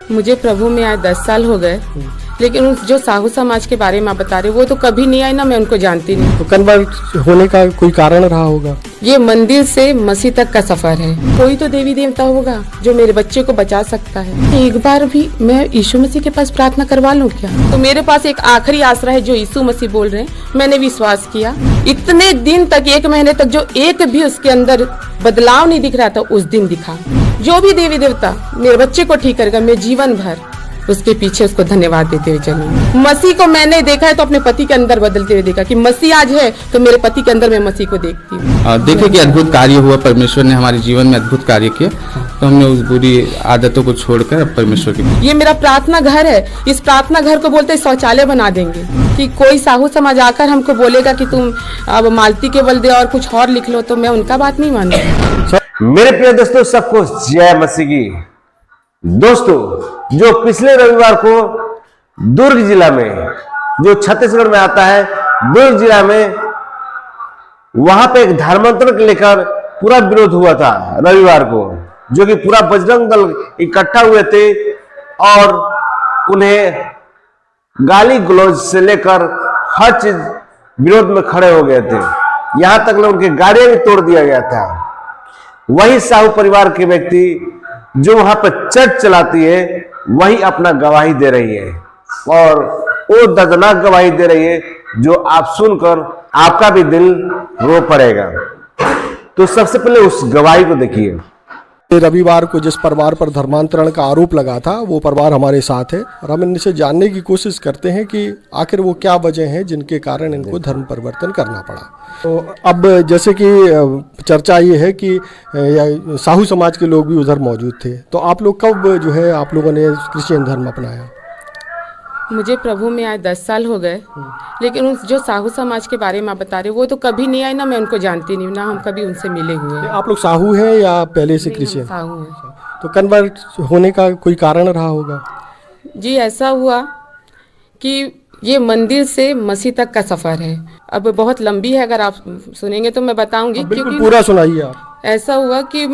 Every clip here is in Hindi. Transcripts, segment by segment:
मुझे प्रभु में आए 10 साल हो गए, लेकिन उस जो साहू समाज के बारे में आप बता रहे वो तो कभी नहीं आई, ना मैं उनको जानती नहीं। तो कन्वर्ट होने का कोई कारण रहा होगा? ये मंदिर से मसीह तक का सफर है। कोई तो देवी देवता होगा जो मेरे बच्चे को बचा सकता है। एक बार भी मैं यीशु मसीह के पास प्रार्थना करवा लूं क्या? तो मेरे पास एक आखिरी आसरा है जो यीशु मसीह बोल रहे हैं। मैंने विश्वास किया इतने दिन तक, 1 महीने तक, जो एक भी उसके अंदर बदलाव नहीं दिख रहा था, उस दिन दिखा। जो भी देवी देवता मेरे बच्चे को ठीक करेगा, मैं जीवन भर उसके पीछे उसको धन्यवाद देते हुए चलूंगी। मसीह को मैंने देखा है तो अपने पति के अंदर बदलते हुए देखा कि मसीह आज है तो मेरे पति के अंदर मैं मसीह को देखती हूँ। देखिए कि अद्भुत कार्य हुआ, परमेश्वर ने हमारे जीवन में अद्भुत कार्य किया, तो हमने उस बुरी आदतों को छोड़कर अब परमेश्वर की। ये मेरा प्रार्थना घर है। इस प्रार्थना घर को बोलते शौचालय बना देंगे कि कोई साहू समाज आकर हमको बोलेगा कि तुम अब मालती के बल दे और कुछ और लिख लो, तो मैं उनका बात नहीं मानूंगी। मेरे प्रिय दोस्तों, सबको जय मसीह की। दोस्तों, जो पिछले रविवार को दुर्ग जिला में, जो छत्तीसगढ़ में आता है, दुर्ग जिला में, वहां पे एक धर्मांतरण को लेकर पूरा विरोध हुआ था रविवार को, जो कि पूरा बजरंग दल इकट्ठा हुए थे और उन्हें गाली गलौज से लेकर हर चीज विरोध में खड़े हो गए थे। यहां तक उनकी गाड़ियां भी तोड़ दिया गया था। वही साहू परिवार के व्यक्ति जो वहां पर चर्च चलाती है, वही अपना गवाही दे रही है, और वो दर्दनाक गवाही दे रही है जो आप सुनकर आपका भी दिल रो पड़ेगा। तो सबसे पहले उस गवाही को देखिए। रविवार को जिस परिवार पर धर्मांतरण का आरोप लगा था, वो परिवार हमारे साथ है और हम इनसे जानने की कोशिश करते हैं कि आखिर वो क्या वजह है जिनके कारण इनको धर्म परिवर्तन करना पड़ा। तो अब जैसे कि चर्चा ये है कि साहू समाज के लोग भी उधर मौजूद थे, तो आप लोग कब जो है आप लोगों ने क्रिश्चियन धर्म अपनाया? मुझे प्रभु में आए 10 साल हो गए, लेकिन उस जो साहू समाज के बारे में आप बता रहे वो तो कभी नहीं आई, ना मैं उनको जानती नहीं, ना हम कभी उनसे मिले हुए हैं। आप लोग साहू हैं या पहले से क्रिश्चियन? साहू हैं। तो कन्वर्ट होने का कोई कारण रहा होगा? जी, ऐसा हुआ कि ये मंदिर से मसीह तक का सफर है। अब बहुत लंबी है, अगर आप सुनेंगे तो मैं बताऊंगी, क्योंकि पूरा सुनाइए आप। ऐसा हुआ कि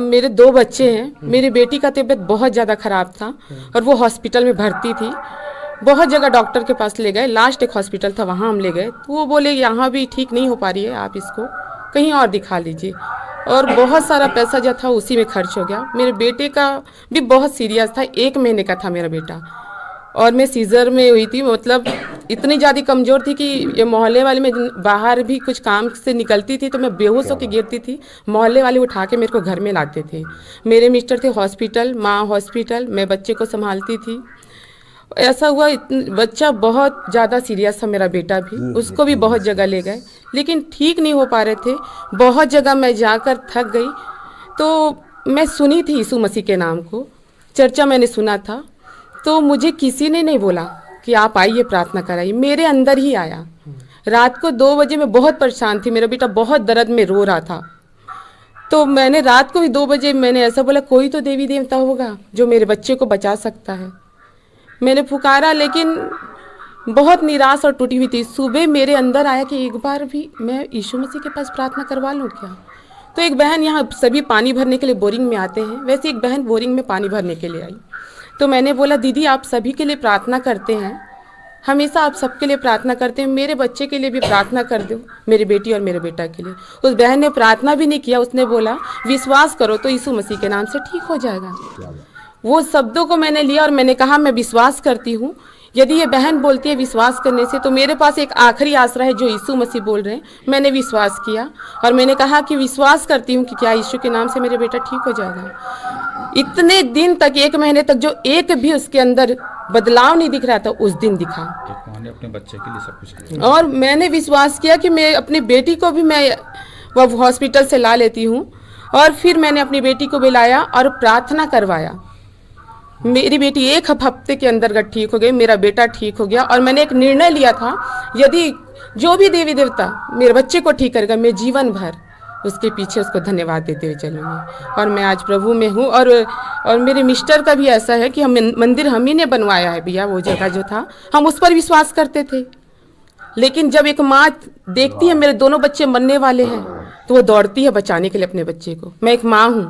मेरे 2 बच्चे हैं। मेरी बेटी का तबीयत बहुत ज़्यादा खराब था और वो हॉस्पिटल में भर्ती थी। बहुत जगह डॉक्टर के पास ले गए, लास्ट एक हॉस्पिटल था वहाँ हम ले गए, तो वो बोले यहाँ भी ठीक नहीं हो पा रही है, आप इसको कहीं और दिखा लीजिए। और बहुत सारा पैसा जो था उसी में खर्च हो गया। मेरे बेटे का भी बहुत सीरियस था, 1 महीने का था मेरा बेटा, और मैं सीजर में हुई थी। मतलब इतनी ज़्यादा कमज़ोर थी कि ये मोहल्ले वाले में बाहर भी कुछ काम से निकलती थी तो मैं बेहोश होकर गिरती थी, मोहल्ले वाले उठा के मेरे को घर में लाते थे। मेरे मिस्टर थे हॉस्पिटल, माँ हॉस्पिटल, मैं बच्चे को संभालती थी। ऐसा हुआ, बच्चा बहुत ज़्यादा सीरियस था, मेरा बेटा भी, उसको भी बहुत जगह ले गए, लेकिन ठीक नहीं हो पा रहे थे। बहुत जगह मैं जाकर थक गई, तो मैं सुनी थी यीशु मसीह के नाम को, चर्चा मैंने सुना था, तो मुझे किसी ने नहीं बोला कि आप आइए प्रार्थना कराइए, मेरे अंदर ही आया। रात को 2 बजे मैं बहुत परेशान थी, मेरा बेटा बहुत दर्द में रो रहा था, तो मैंने रात को ही 2 बजे मैंने ऐसा बोला, कोई तो देवी देवता होगा जो मेरे बच्चे को बचा सकता है। मैंने पुकारा, लेकिन बहुत निराश और टूटी हुई थी। सुबह मेरे अंदर आया कि एक बार भी मैं यीशु मसीह के पास प्रार्थना करवा लूँ क्या? तो एक बहन, यहाँ सभी पानी भरने के लिए बोरिंग में आते हैं, वैसे एक बहन बोरिंग में पानी भरने के लिए आई। तो मैंने बोला, दीदी आप सभी के लिए प्रार्थना करते हैं, हमेशा आप सबके लिए प्रार्थना करते हैं, मेरे बच्चे के लिए भी प्रार्थना कर दो, मेरी बेटी और मेरे बेटा के लिए। उस बहन ने प्रार्थना भी नहीं किया, उसने बोला विश्वास करो तो यीशु मसीह के नाम से ठीक हो जाएगा। वो शब्दों को मैंने लिया और मैंने कहा मैं विश्वास करती हूँ, यदि ये बहन बोलती है विश्वास करने से, तो मेरे पास एक आखिरी आसरा है जो यीशु मसीह बोल रहे हैं। मैंने विश्वास किया और मैंने कहा कि विश्वास करती हूँ कि क्या यीशु के नाम से मेरे बेटा ठीक हो जाएगा। इतने दिन तक, 1 महीने तक, जो एक भी उसके अंदर बदलाव नहीं दिख रहा था, उस दिन दिखा। अपने बच्चे के लिए सब कुछ किया। और मैंने विश्वास किया कि मैं अपनी बेटी को भी मैं वह हॉस्पिटल से ला लेती हूँ, और फिर मैंने अपनी बेटी को बुलाया और प्रार्थना करवाया। मेरी बेटी 1 हफ्ते के अंदर ठीक हो गई, मेरा बेटा ठीक हो गया, और मैंने एक निर्णय लिया था, यदि जो भी देवी देवता मेरे बच्चे को ठीक करेगा, मैं जीवन भर उसके पीछे उसको धन्यवाद देते हुए चलूँगी। और मैं आज प्रभु में हूँ। और मेरे मिस्टर का भी ऐसा है कि हम मंदिर हम ही ने बनवाया है भैया, वो जगह जो था हम उस पर विश्वास करते थे, लेकिन जब एक माँ देखती है मेरे दोनों बच्चे मरने वाले हैं तो वो दौड़ती है बचाने के लिए अपने बच्चे को। मैं एक माँ हूँ,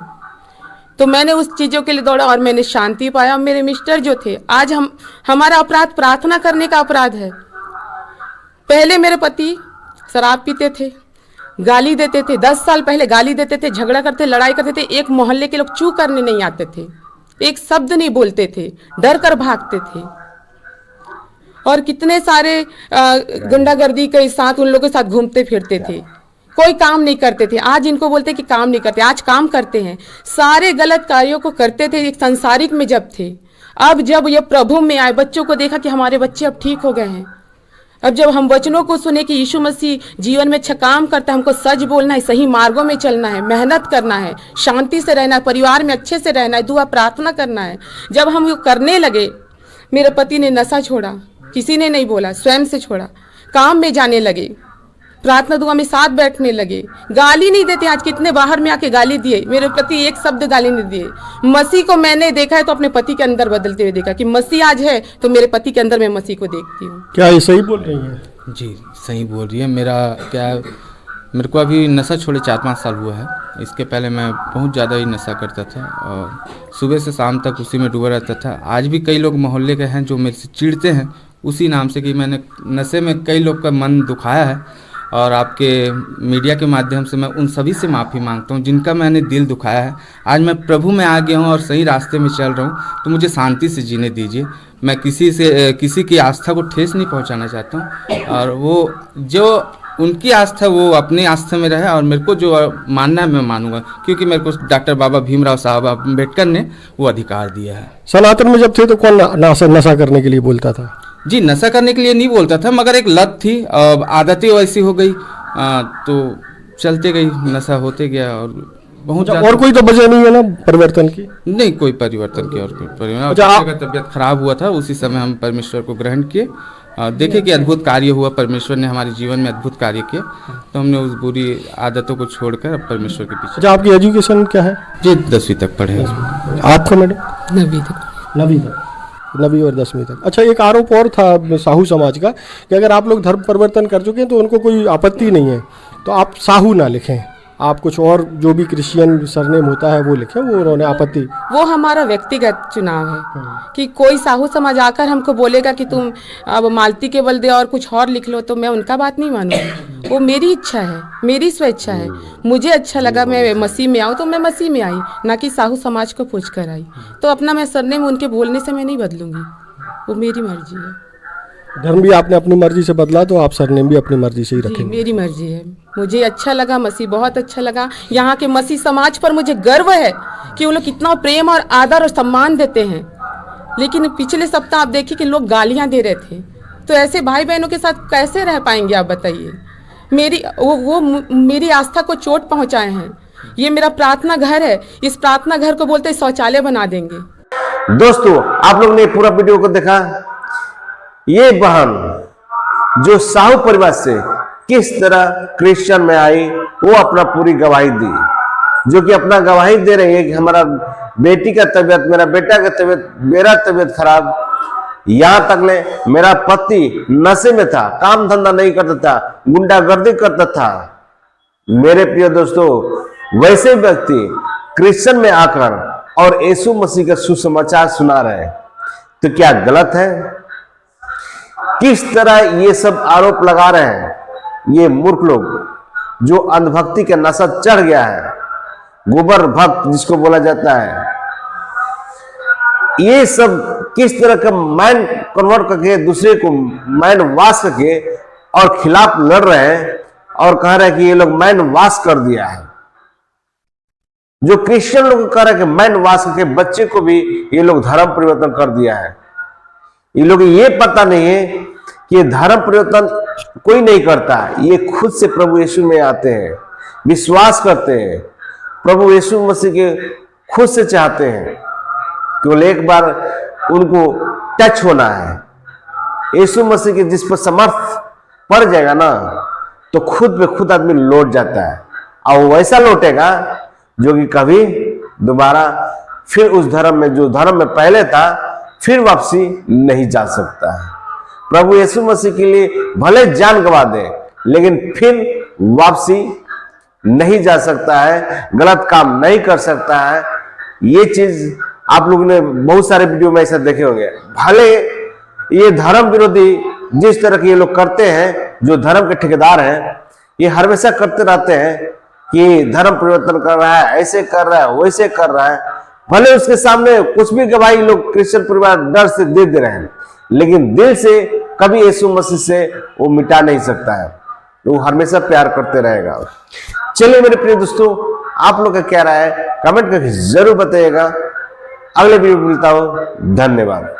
तो मैंने उस चीज़ों के लिए दौड़ा और मैंने शांति पाया। और मेरे मिस्टर जो थे, आज हमारा अपराध प्रार्थना करने का अपराध है। पहले मेरे पति शराब पीते थे, गाली देते थे, 10 साल पहले गाली देते थे, झगड़ा करते, लड़ाई करते थे। एक मोहल्ले के लोग चू करने नहीं आते थे, एक शब्द नहीं बोलते थे, डर कर भागते थे। और कितने सारे गुंडागर्दी के साथ उन लोगों के साथ घूमते फिरते थे, कोई काम नहीं करते थे। आज इनको बोलते कि काम नहीं करते, आज काम करते हैं। सारे गलत कार्यों को करते थे एक संसारिक में जब थे। अब जब ये प्रभु में आए, बच्चों को देखा कि हमारे बच्चे अब ठीक हो गए हैं। अब जब हम वचनों को सुने कि यीशु मसीह जीवन में अच्छा काम करता है, हमको सच बोलना है, सही मार्गों में चलना है, मेहनत करना है, शांति से रहना है, परिवार में अच्छे से रहना है, दुआ प्रार्थना करना है। जब हम ये करने लगे, मेरे पति ने नशा छोड़ा, किसी ने नहीं बोला, स्वयं से छोड़ा, काम में जाने लगे, प्रार्थना दुआ में साथ बैठने लगे, गाली नहीं देते। आज कितने बाहर में आके गाली दिए, मेरे प्रति एक शब्द गाली नहीं दिए। मसीह को मैंने देखा है तो अपने पति के अंदर बदलते हुए देखा कि मसीह आज है तो मेरे पति के अंदर मैं मसीह को देखती हूँ। क्या ये सही बोल रही हैं? जी सही बोल रही है। मेरे को अभी नशा छोड़े 4-5 साल हुआ है। इसके पहले मैं बहुत ज़्यादा ही नशा करता था और सुबह से शाम तक उसी में डूबा रहता था। आज भी कई लोग मोहल्ले के हैं जो मेरे से चिढ़ते हैं उसी नाम से कि मैंने नशे में कई लोग का मन दुखाया है। और आपके मीडिया के माध्यम से मैं उन सभी से माफ़ी मांगता हूँ जिनका मैंने दिल दुखाया है। आज मैं प्रभु में आ गया हूँ और सही रास्ते में चल रहा हूँ, तो मुझे शांति से जीने दीजिए। मैं किसी की आस्था को ठेस नहीं पहुँचाना चाहता हूँ, और वो जो उनकी आस्था वो अपनी आस्था में रहे और मेरे को जो मानना है मैं मानूंगा, क्योंकि मेरे को डॉक्टर बाबा भीमराव साहब अम्बेडकर ने वो अधिकार दिया है। सनातन में जब थे तो कौन नशा करने के लिए बोलता था? जी नशा करने के लिए नहीं बोलता था, मगर एक लत थी, आदतें वैसी हो गई तो चलते गई, नशा होते गया। और बहुत और कोई तो वजह नहीं है ना परिवर्तन की? नहीं, कोई परिवर्तन की और कोई परिवर्तन। का तबीयत खराब हुआ था, उसी समय हम परमेश्वर को ग्रहण किए, देखे कि अद्भुत कार्य हुआ, परमेश्वर ने हमारे जीवन में अद्भुत कार्य किया, तो हमने उस बुरी आदतों को छोड़कर अब परमेश्वर के पीछे। अच्छा, आपकी एजुकेशन क्या है? जी 10वीं तक पढ़े। आपका मैडम? 9वीं तक। 9वीं और 10वीं तक। अच्छा, एक आरोप और था साहू समाज का कि अगर आप लोग धर्म परिवर्तन कर चुके हैं तो उनको कोई आपत्ति नहीं है, तो आप साहू ना लिखें, आप कुछ और जो भी क्रिश्चियन सरनेम होता है वो लिखें। वो उन्होंने आपत्ति, वो हमारा व्यक्तिगत चुनाव है कि कोई साहू समाज आकर हमको बोलेगा कि तुम अब मालती के बल दे और कुछ और लिख लो, तो मैं उनका बात नहीं मानूंगी। वो मेरी इच्छा है, मेरी स्वेच्छा है। मुझे अच्छा लगा मैं मसीह में आऊँ तो मैं मसीह में आई, ना कि साहू समाज को पूछ कर आई। तो अपना मैं सरनेम उनके बोलने से मैं नहीं बदलूंगी, वो मेरी मर्जी है। धर्म भी आपने अपनी मर्जी से बदला तो आप सरनेम भी अपनी मर्जी से ही रखेंगे? मेरी मर्जी है, मुझे अच्छा लगा, मसीह बहुत अच्छा लगा। यहाँ के मसीह समाज पर मुझे गर्व है कि वो लोग कितना प्रेम और आदर और सम्मान देते हैं। लेकिन पिछले सप्ताह आप देखिए कि लोग गालियाँ दे रहे थे, तो ऐसे भाई बहनों के साथ कैसे रह पाएंगे आप बताइए। वो मेरी आस्था को चोट पहुँचाए हैं। ये मेरा प्रार्थना घर है, इस प्रार्थना घर को बोलते शौचालय बना देंगे। दोस्तों, आप लोग ने पूरा वीडियो को देखा। ये बहन जो साहू परिवार से किस तरह क्रिश्चियन में आई, वो अपना पूरी गवाही दी, जो कि अपना गवाही दे रही है कि हमारा बेटी का तबीयत, मेरा बेटा का तबीयत, मेरा तबीयत खराब, यहां तक ले मेरा पति नशे में था, काम धंधा नहीं करता था, गुंडागर्दी करता था। मेरे प्रिय दोस्तों, वैसे व्यक्ति क्रिश्चियन में आकर और यीशु मसीह का सुसमाचार सुना रहे हैं, तो क्या गलत है? किस तरह ये सब आरोप लगा रहे हैं ये मूर्ख लोग, जो अंधभक्ति का नशा चढ़ गया है, गोबर भक्त जिसको बोला जाता है। ये सब किस तरह का माइंड कन्वर्ट करके, दूसरे को माइंड वाश करके और खिलाफ लड़ रहे हैं और कह रहे हैं कि ये लोग माइंड वाश कर दिया है। जो क्रिश्चियन लोग कह रहे हैं कि माइंड वाश करके बच्चे को भी ये लोग धर्म परिवर्तन कर दिया है। ये लोग ये पता नहीं है कि धर्म परिवर्तन कोई नहीं करता, ये खुद से प्रभु यीशु में आते हैं, विश्वास करते हैं, प्रभु यीशु मसीह के खुद से चाहते हैं, केवल एक बार उनको टच होना है। यीशु मसीह के जिस पर समर्थ पड़ जाएगा ना, तो खुद पे खुद आदमी लौट जाता है, और वो वैसा लौटेगा जो कि कभी दोबारा फिर उस धर्म में, जो धर्म में पहले था, फिर वापसी नहीं जा सकता है। प्रभु यीशु मसीह के लिए भले जान गवा दे, लेकिन फिर वापसी नहीं जा सकता है, गलत काम नहीं कर सकता है। ये चीज आप लोगों ने बहुत सारे वीडियो में ऐसा देखे होंगे। भले ये धर्म विरोधी जिस तरह के ये लोग करते हैं, जो धर्म के ठेकेदार हैं, ये हमेशा करते रहते हैं कि धर्म परिवर्तन कर रहा है, ऐसे कर रहा है, वैसे कर रहा है। भले उसके सामने कुछ भी गवाही लोग क्रिश्चियन परिवार डर से दे रहे हैं, लेकिन दिल से कभी यीशु मसीह से वो मिटा नहीं सकता है, वो हमेशा प्यार करते रहेगा। चलिए मेरे प्रिय दोस्तों, आप लोग का क्या राय है कमेंट करके जरूर बताइएगा। अगले वीडियो में मिलता हूं, धन्यवाद।